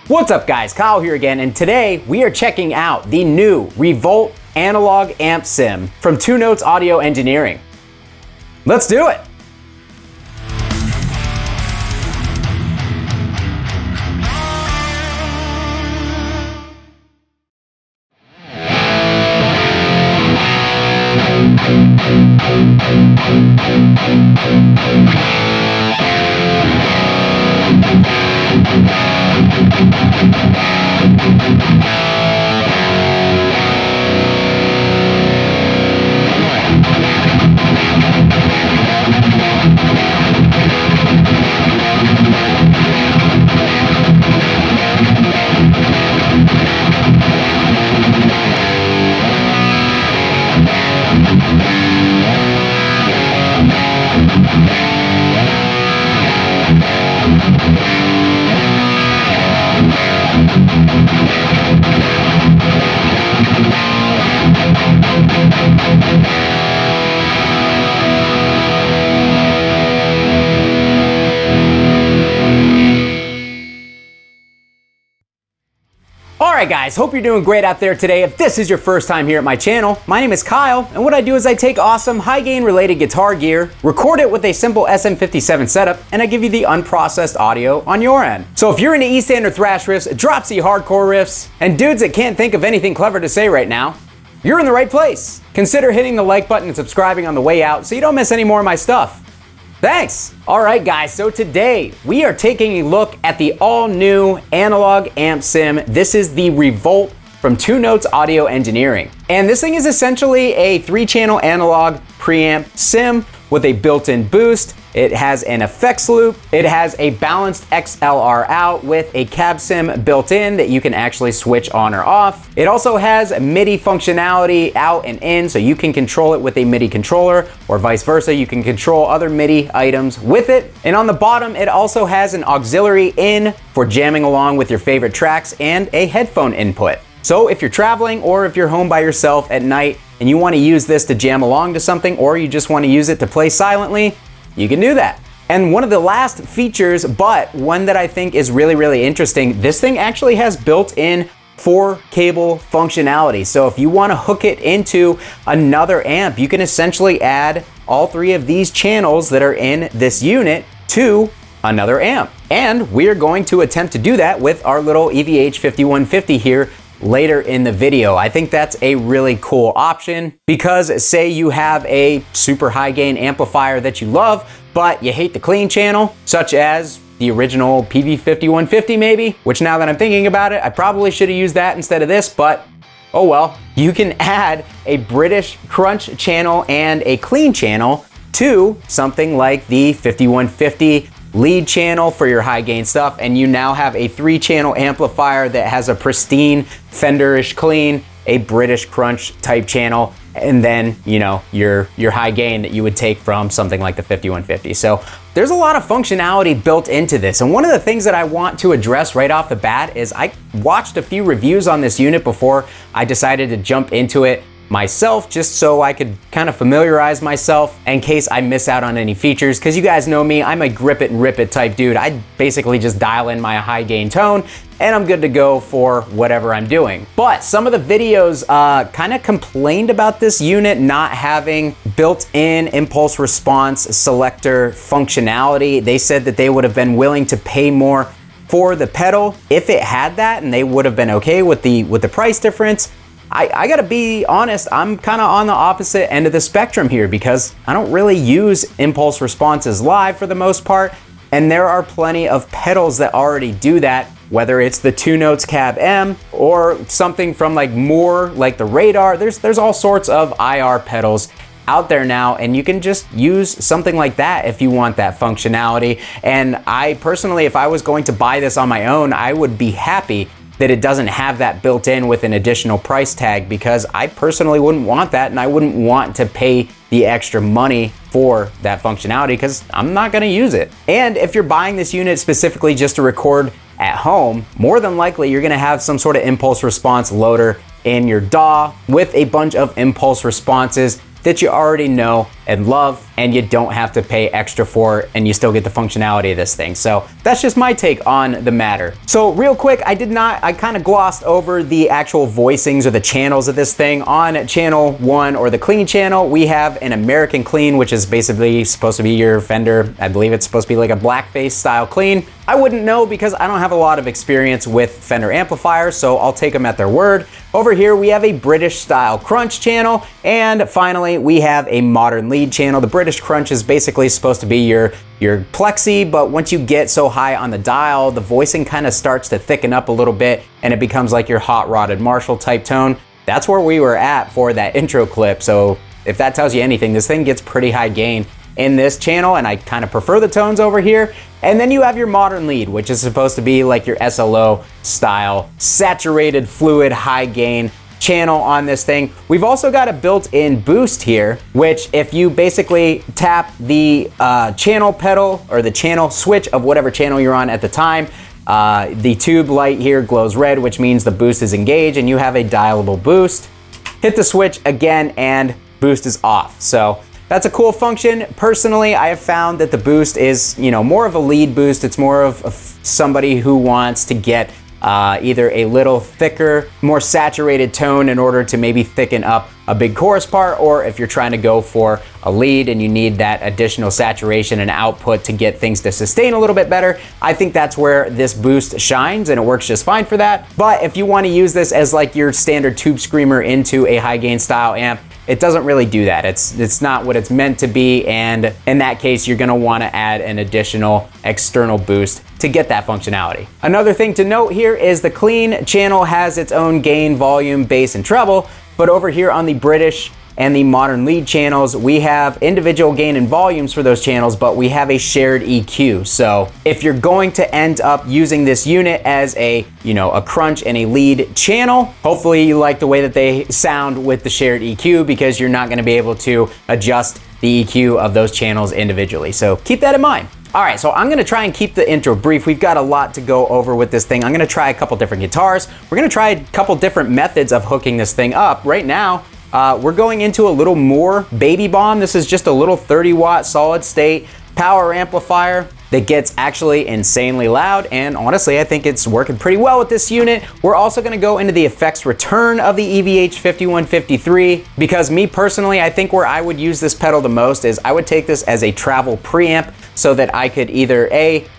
What's up guys, Kyle here again, and today we are checking out the new ReVolt analog amp sim from Notes Audio Engineering. Let's do it! Alright guys, hope you're doing great out there today. If this is your first time here at my channel, my name is Kyle, and what I do is I take awesome high gain related guitar gear, record it with a simple SM57 setup, and I give you the unprocessed audio on your end. So if you're into E-stand or thrash riffs, drop C hardcore riffs, and dudes that can't think of anything clever to say right now, you're in the right place. Consider hitting the like button and subscribing on the way out so you don't miss any more of my stuff. Thanks! Alright guys, so today we are taking a look at the all-new analog amp sim. This is the ReVolt from Notes Audio Engineering. And this thing is essentially a 3-channel analog preamp sim with a built-in boost. It has an effects loop. It has a balanced XLR out with a cab sim built in that you can actually switch on or off. It also has MIDI functionality out and in, so you can control it with a MIDI controller, or vice versa. You can control other MIDI items with it. And on the bottom, it also has an auxiliary in for jamming along with your favorite tracks and a headphone input. So if you're traveling or if you're home by yourself at night and you want to use this to jam along to something, or you just want to use it to play silently, you can do that. And one of the last features, but one that I think is really interesting, this thing actually has built-in 4-cable functionality. So if you want to hook it into another amp, you can essentially add all 3 of these channels that are in this unit to another amp. And we're going to attempt to do that with our little EVH 5150 here later in the video. I think that's a really cool option because say you have a super high gain amplifier that you love, but you hate the clean channel, such as the original PV5150 maybe, which now that I'm thinking about it, I probably should have used that instead of this, but oh well. You can add a British crunch channel and a clean channel to something like the 5150 lead channel for your high gain stuff, and you now have a 3-channel amplifier that has a pristine Fender-ish clean, a British crunch type channel, and then, you know, your high gain that you would take from something like the 5150. So there's a lot of functionality built into this. And one of the things that I want to address right off the bat is I watched a few reviews on this unit before I decided to jump into it myself, just so I could kind of familiarize myself in case I miss out on any features, because you guys know me, I'm a grip it and rip it type dude. I basically just dial in my high gain tone and I'm good to go for whatever I'm doing. But some of the videos kind of complained about this unit not having built-in impulse response selector functionality. They said that they would have been willing to pay more for the pedal if it had that, and they would have been okay with the price difference. I gotta be honest, I'm kind of on the opposite end of the spectrum here because I don't really use impulse responses live for the most part, and there are plenty of pedals that already do that, whether it's the Notes Cab M or something from like more like the Radar. There's all sorts of IR pedals out there now, and you can just use something like that if you want that functionality. And I personally, if I was going to buy this on my own, I would be happy that it doesn't have that built in with an additional price tag, because I personally wouldn't want that, and I wouldn't want to pay the extra money for that functionality because I'm not gonna use it. And if you're buying this unit specifically just to record at home, more than likely you're gonna have some sort of impulse response loader in your DAW with a bunch of impulse responses that you already know and love, and you don't have to pay extra for it, and you still get the functionality of this thing. So that's just my take on the matter. So real quick, I kind of glossed over the actual voicings or the channels of this thing. On channel 1, or the clean channel, we have an American clean, which is basically supposed to be your Fender. I believe it's supposed to be like a blackface style clean. I wouldn't know because I don't have a lot of experience with Fender amplifiers, so I'll take them at their word. Over here, we have a British style crunch channel, and finally, we have a modern lead channel. The British crunch is basically supposed to be your plexi, but once you get so high on the dial, the voicing kind of starts to thicken up a little bit, and it becomes like your hot rodded Marshall type tone. That's where we were at for that intro clip, so if that tells you anything, this thing gets pretty high gain in this channel, and I kind of prefer the tones over here. And then you have your modern lead, which is supposed to be like your SLO style, saturated fluid, high gain channel on this thing. We've also got a built-in boost here, which if you basically tap the channel pedal or the channel switch of whatever channel you're on at the time, the tube light here glows red, which means the boost is engaged and you have a dialable boost. Hit the switch again and boost is off. So that's a cool function. Personally, I have found that the boost is, more of a lead boost. It's more of somebody who wants to get either a little thicker, more saturated tone in order to maybe thicken up a big chorus part, or if you're trying to go for a lead and you need that additional saturation and output to get things to sustain a little bit better. I think that's where this boost shines, and it works just fine for that. But if you want to use this as like your standard tube screamer into a high gain style amp, it doesn't really do that. It's not what it's meant to be, and in that case, you're gonna wanna add an additional external boost to get that functionality. Another thing to note here is the clean channel has its own gain, volume, bass, and treble, but over here on the British and the modern lead channels, we have individual gain and volumes for those channels, but we have a shared EQ. So if you're going to end up using this unit as a crunch and a lead channel, hopefully you like the way that they sound with the shared EQ, because you're not gonna be able to adjust the EQ of those channels individually. So keep that in mind. All right, so I'm gonna try and keep the intro brief. We've got a lot to go over with this thing. I'm gonna try a couple different guitars. We're gonna try a couple different methods of hooking this thing up. Right now, we're going into a little more baby bomb. This is just a little 30-watt solid state power amplifier that gets actually insanely loud, and honestly, I think it's working pretty well with this unit. We're also gonna go into the effects return of the EVH 5153, because me personally, I think where I would use this pedal the most is I would take this as a travel preamp, so that I could either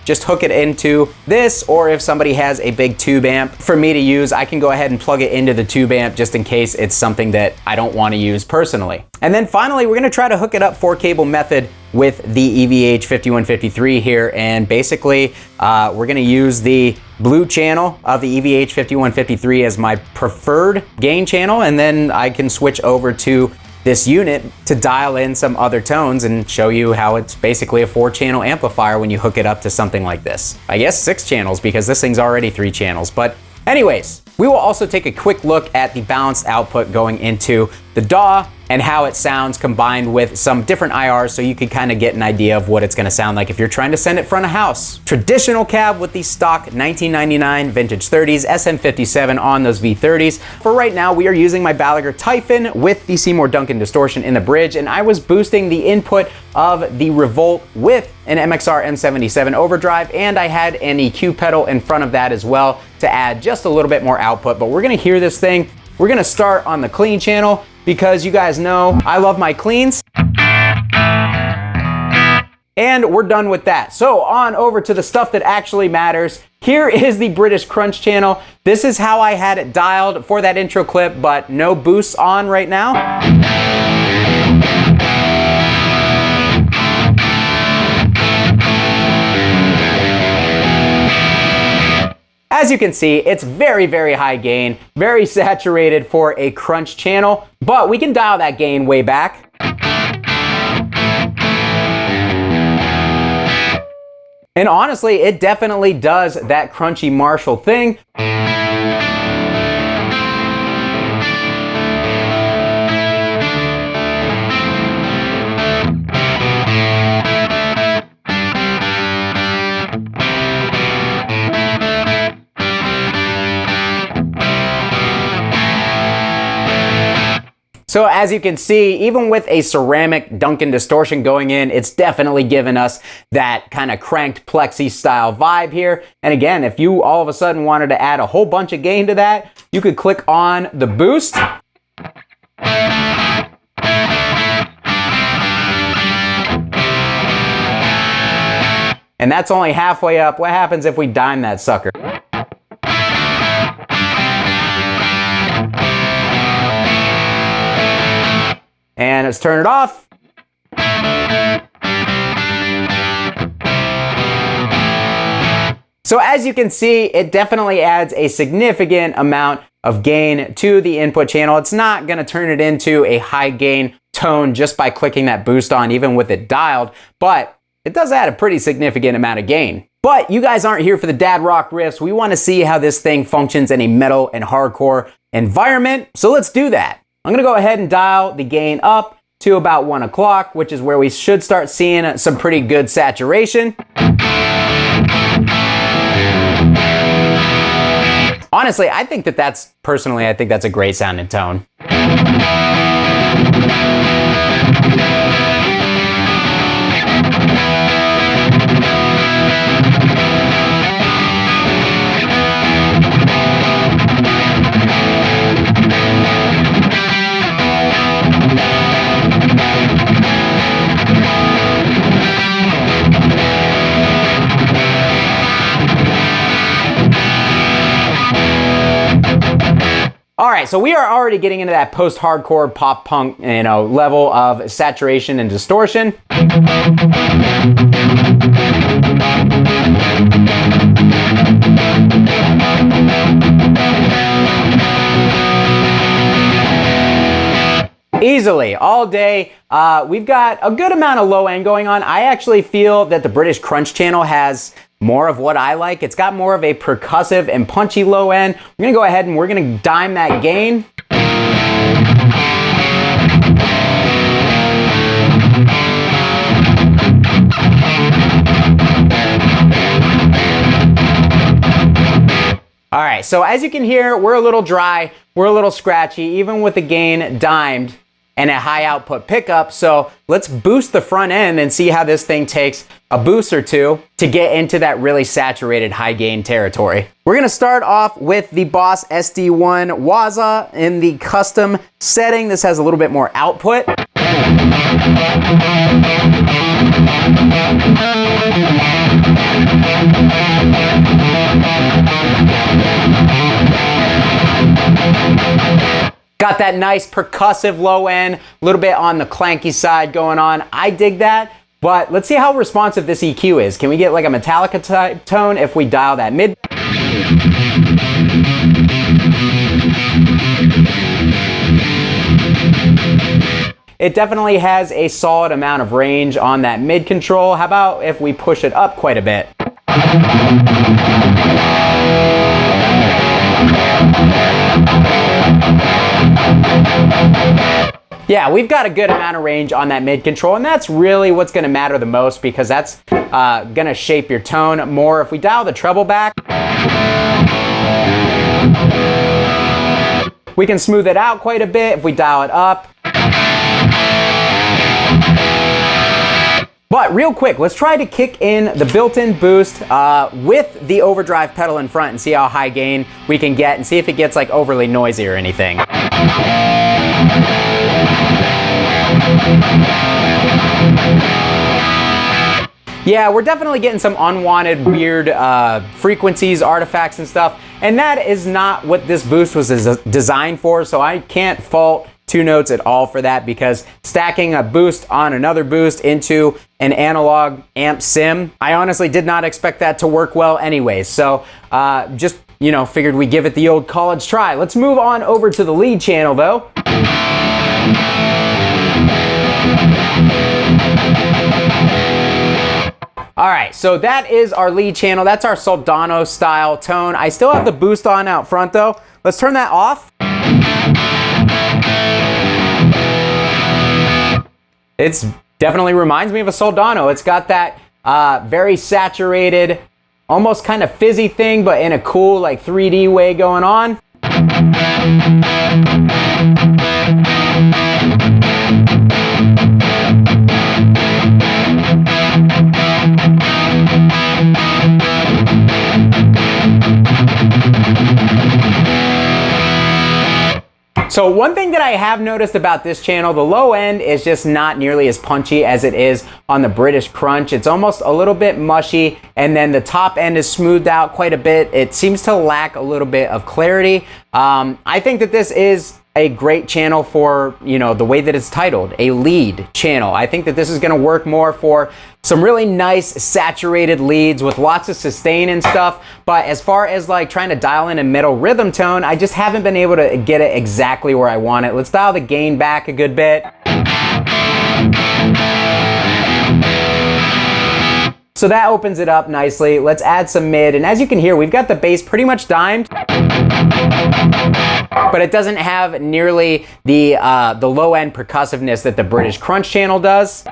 just hook it into this, or if somebody has a big tube amp for me to use, I can go ahead and plug it into the tube amp just in case it's something that I don't want to use personally. And then finally, we're gonna try to hook it up 4-cable method with the EVH 5153 here, and basically we're gonna use the blue channel of the EVH 5153 as my preferred gain channel, and then I can switch over to this unit to dial in some other tones and show you how it's basically a 4-channel amplifier when you hook it up to something like this. I guess 6 channels, because this thing's already 3 channels. But anyways, we will also take a quick look at the balanced output going into the DAW and how it sounds combined with some different IRs, so you can kind of get an idea of what it's gonna sound like if you're trying to send it front of house. Traditional cab with the stock 1999 vintage 30s, SM57 on those V30s. For right now, we are using my Balaguer Typhon with the Seymour Duncan distortion in the bridge, and I was boosting the input of the ReVolt with an MXR M77 overdrive, and I had an EQ pedal in front of that as well to add just a little bit more output. But we're gonna hear this thing. We're gonna start on the clean channel, because you guys know I love my cleans. And we're done with that. So on over to the stuff that actually matters. Here is the British Crunch channel. This is how I had it dialed for that intro clip, but no boosts on right now. As you can see, it's very, very high gain, very saturated for a crunch channel, but we can dial that gain way back. And honestly, it definitely does that crunchy Marshall thing. So as you can see, even with a ceramic Duncan distortion going in, it's definitely given us that kind of cranked plexi style vibe here. And again, if you all of a sudden wanted to add a whole bunch of gain to that, you could click on the boost. And that's only halfway up. What happens if we dime that sucker? And let's turn it off. So as you can see, it definitely adds a significant amount of gain to the input channel. It's not gonna turn it into a high gain tone just by clicking that boost on, even with it dialed, but it does add a pretty significant amount of gain. But you guys aren't here for the dad rock riffs. We wanna see how this thing functions in a metal and hardcore environment. So let's do that. I'm gonna go ahead and dial the gain up to about 1 o'clock, which is where we should start seeing some pretty good saturation. Honestly, I think that's a great sounding tone. All right, so we are already getting into that post-hardcore pop punk, level of saturation and distortion. Easily, all day. We've got a good amount of low end going on. I actually feel that the British Crunch channel has more of what I like. It's got more of a percussive and punchy low end. We're gonna go ahead and we're gonna dime that gain. All right, so as you can hear, we're a little dry, we're a little scratchy, even with the gain dimed and a high output pickup. So let's boost the front end and see how this thing takes a boost or two to get into that really saturated high gain territory. We're gonna start off with the Boss SD1 Waza in the custom setting. This has a little bit more output. Got that nice percussive low end, a little bit on the clanky side going on. I dig that, but let's see how responsive this EQ is. Can we get like a Metallica type tone if we dial that mid? It definitely has a solid amount of range on that mid control. How about if we push it up quite a bit? Yeah, we've got a good amount of range on that mid control, and that's really what's gonna matter the most because that's gonna shape your tone more. If we dial the treble back, we can smooth it out quite a bit if we dial it up. But real quick, let's try to kick in the built-in boost with the overdrive pedal in front and see how high gain we can get and see if it gets like overly noisy or anything. Yeah, we're definitely getting some unwanted, weird frequencies, artifacts and stuff, and that is not what this boost was designed for, so I can't fault Two Notes at all for that, because stacking a boost on another boost into an analog amp sim, I honestly did not expect that to work well anyways, so just, figured we'd give it the old college try. Let's move on over to the lead channel though. All right, so that is our lead channel. That's our Soldano style tone. I still have the boost on out front though. Let's turn that off. It definitely reminds me of a Soldano. It's got that very saturated, almost kind of fizzy thing, but in a cool like 3D way going on. So one thing that I have noticed about this channel, the low end is just not nearly as punchy as it is on the British Crunch. It's almost a little bit mushy, and then the top end is smoothed out quite a bit. It seems to lack a little bit of clarity. I think that this is a great channel for, you know, the way that it's titled, a lead channel. I think that this is gonna work more for some really nice saturated leads with lots of sustain and stuff. But as far as like trying to dial in a middle rhythm tone, I just haven't been able to get it exactly where I want it. Let's dial the gain back a good bit. So that opens it up nicely. Let's add some mid, and as you can hear, we've got the bass pretty much dimed, but it doesn't have nearly the low end percussiveness that the British Crunch channel does.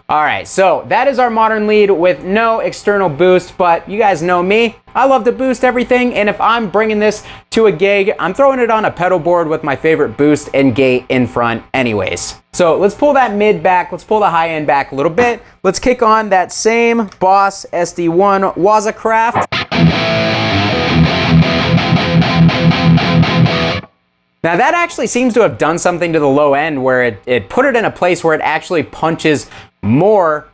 All right, so that is our modern lead with no external boost, but you guys know me. I love to boost everything, and if I'm bringing this to a gig, I'm throwing it on a pedal board with my favorite boost and gate in front anyways. So let's pull that mid back, let's pull the high end back a little bit. Let's kick on that same Boss SD1 Wazacraft. Now that actually seems to have done something to the low end where it put it in a place where it actually punches more.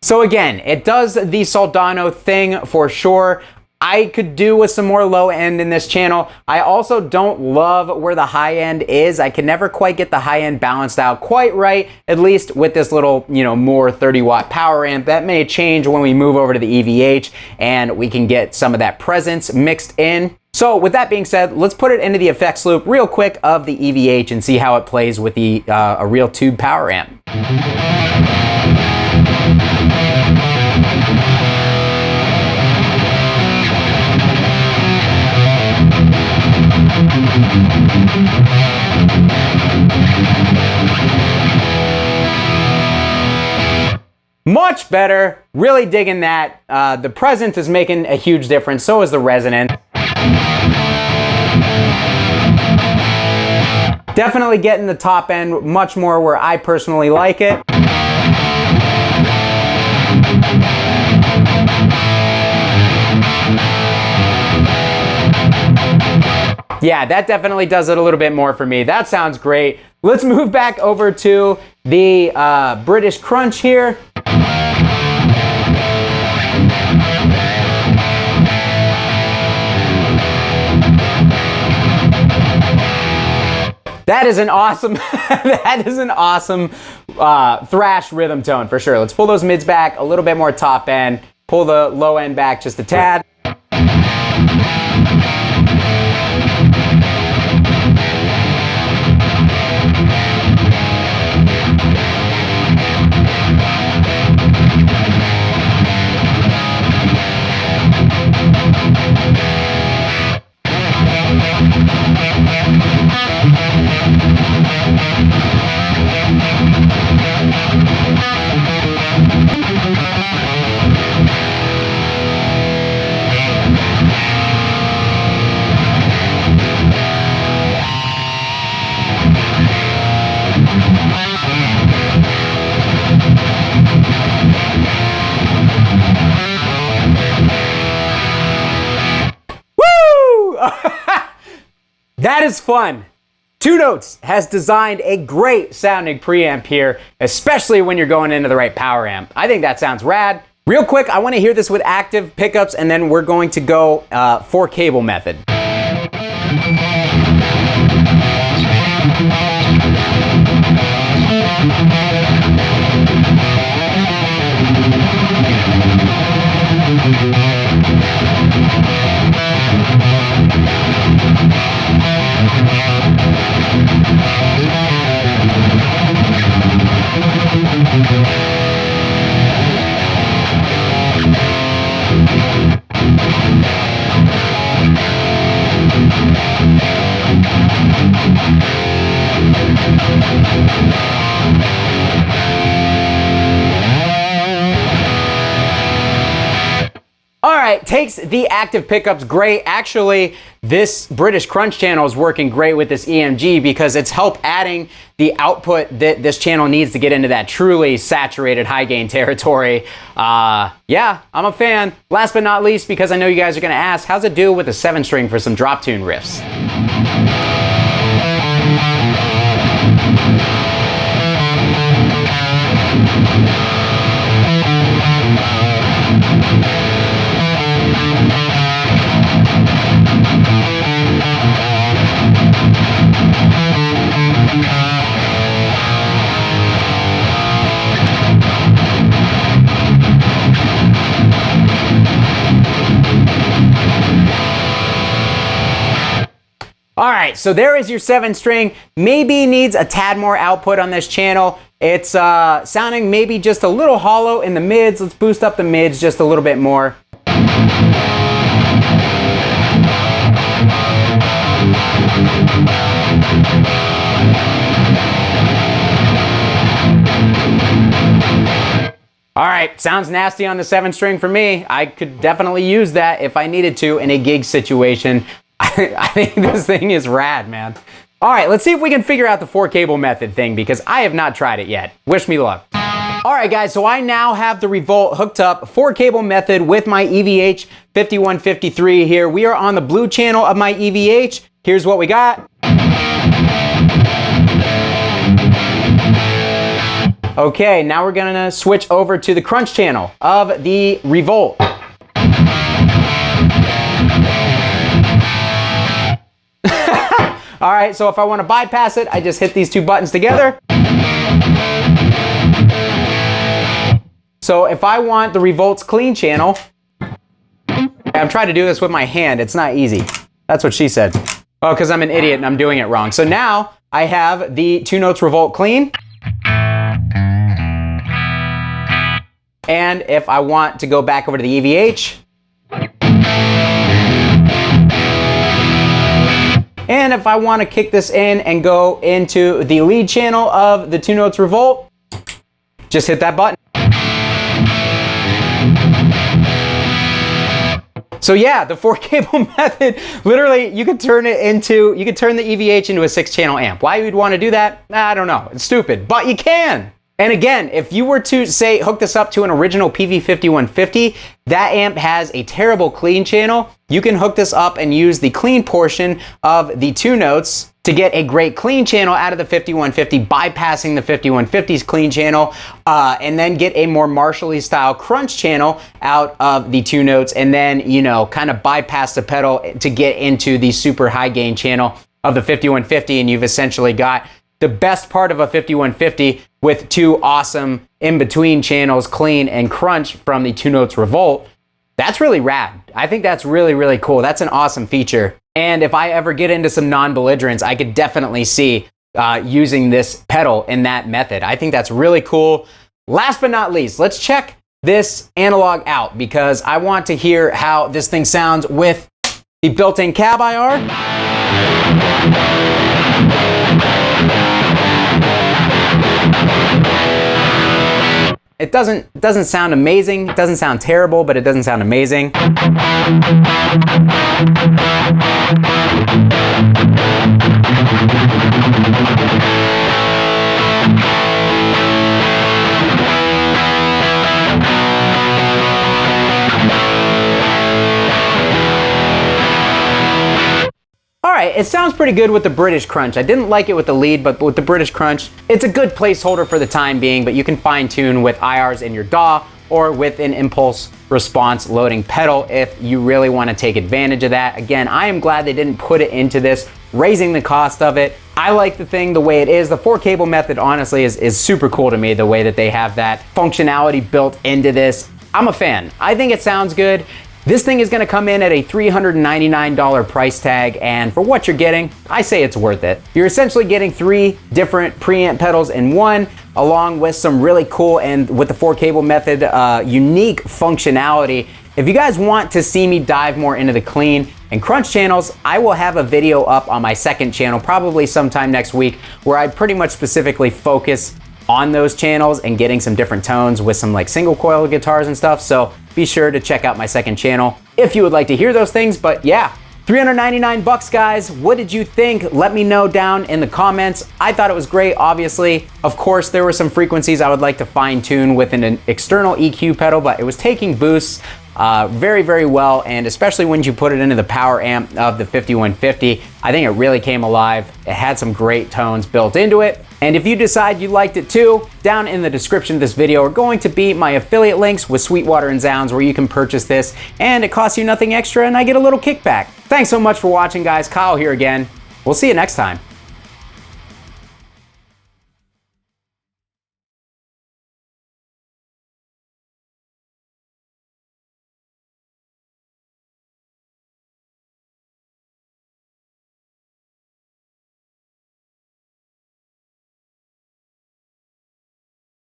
So again, it does the soldano thing for sure. I could do with some more low end in this channel. I also don't love where the high end is. I can never quite get the high end balanced out quite right, at least with this little, you know, more 30-watt power amp. That may change when we move over to the EVH and we can get some of that presence mixed in. So with that being said, let's put it into the effects loop real quick of the EVH and see how it plays with the a real tube power amp. Much better, really digging that. The presence is making a huge difference, so is the resonance. Definitely getting the top end much more where I personally like it. Yeah, that definitely does it a little bit more for me. That sounds great. Let's move back over to the British Crunch here. That is an awesome, that is an awesome thrash rhythm tone for sure. Let's pull those mids back a little bit more top end, pull the low end back just a tad. That is fun. Two Notes has designed a great sounding preamp here, especially when you're going into the right power amp. I think that sounds rad. Real quick, I want to hear this with active pickups, and then we're going to go 4-cable method. right, takes the active pickups great. Actually, this British Crunch channel is working great with this EMG because it's helped adding the output that this channel needs to get into that truly saturated high gain territory. Yeah, I'm a fan. Last but not least, because I know you guys are gonna ask, how's it do with a 7-string for some drop tune riffs? All right, so there is your 7-string. Maybe needs a tad more output on this channel. It's sounding maybe just a little hollow in the mids. Let's boost up the mids just a little bit more. All right, sounds nasty on the 7-string for me. I could definitely use that if I needed to in a gig situation. I think this thing is rad, man. All right, let's see if we can figure out the 4-cable method thing because I have not tried it yet. Wish me luck. All right, guys, so I now have the ReVolt hooked up 4-cable method with my EVH 5153 here. We are on the blue channel of my EVH. Here's what we got. Okay, now we're gonna switch over to the crunch channel of the ReVolt. All right, so if I want to bypass it, I just hit these two buttons together. So if I want the ReVolt's clean channel, I'm trying to do this with my hand. It's not easy. That's what she said. Oh, because I'm an idiot and I'm doing it wrong. So now I have the 2 Notes ReVolt clean. And if I want to go back over to the EVH, and if I want to kick this in and go into the lead channel of the 2 Notes ReVolt, just hit that button. So yeah, the 4-cable method, literally you could turn the EVH into a 6-channel amp. Why you'd want to do that? I don't know, it's stupid, but you can. And again, if you were to say hook this up to an original PV5150, that amp has a terrible clean channel. You can hook this up and use the clean portion of the 2 Notes to get a great clean channel out of the 5150, bypassing the 5150's clean channel, and then get a more Marshall-y style crunch channel out of the 2 Notes, and then, you know, kind of bypass the pedal to get into the super high gain channel of the 5150, and you've essentially got the best part of a 5150 with 2 awesome in-between channels, clean and crunch from the 2 Notes ReVolt. That's really rad. I think that's really, really cool. That's an awesome feature. And if I ever get into some non-belligerents, I could definitely see using this pedal in that method. I think that's really cool. Last but not least, let's check this analog out because I want to hear how this thing sounds with the built-in cab IR. It doesn't sound amazing, it doesn't sound terrible, but it doesn't sound amazing. Alright, it sounds pretty good with the British Crunch. I didn't like it with the lead, but with the British Crunch, it's a good placeholder for the time being, but you can fine tune with IRs in your DAW or with an impulse response loading pedal if you really want to take advantage of that. Again, I am glad they didn't put it into this, raising the cost of it. I like the thing the way it is. The 4-cable method honestly is super cool to me, the way that they have that functionality built into this. I'm a fan. I think it sounds good. This thing is gonna come in at a $399 price tag, and for what you're getting, I say it's worth it. You're essentially getting 3 different preamp pedals in one, along with some really cool, and with the 4-cable method, unique functionality. If you guys want to see me dive more into the clean and crunch channels, I will have a video up on my 2nd channel, probably sometime next week, where I pretty much specifically focus on those channels and getting some different tones with some like single coil guitars and stuff. So be sure to check out my second channel if you would like to hear those things. But yeah, 399 bucks, guys. What did you think? Let me know down in the comments. I thought it was great, obviously. Of course, there were some frequencies I would like to fine tune with an external EQ pedal, but it was taking boosts very, very well, and especially when you put it into the power amp of the 5150, I think it really came alive. It had some great tones built into it. And if you decide you liked it too, down in the description of this video are going to be my affiliate links with Sweetwater and Zounds where you can purchase this, and it costs you nothing extra and I get a little kickback. Thanks so much for watching, guys. Kyle here again. We'll see you next time.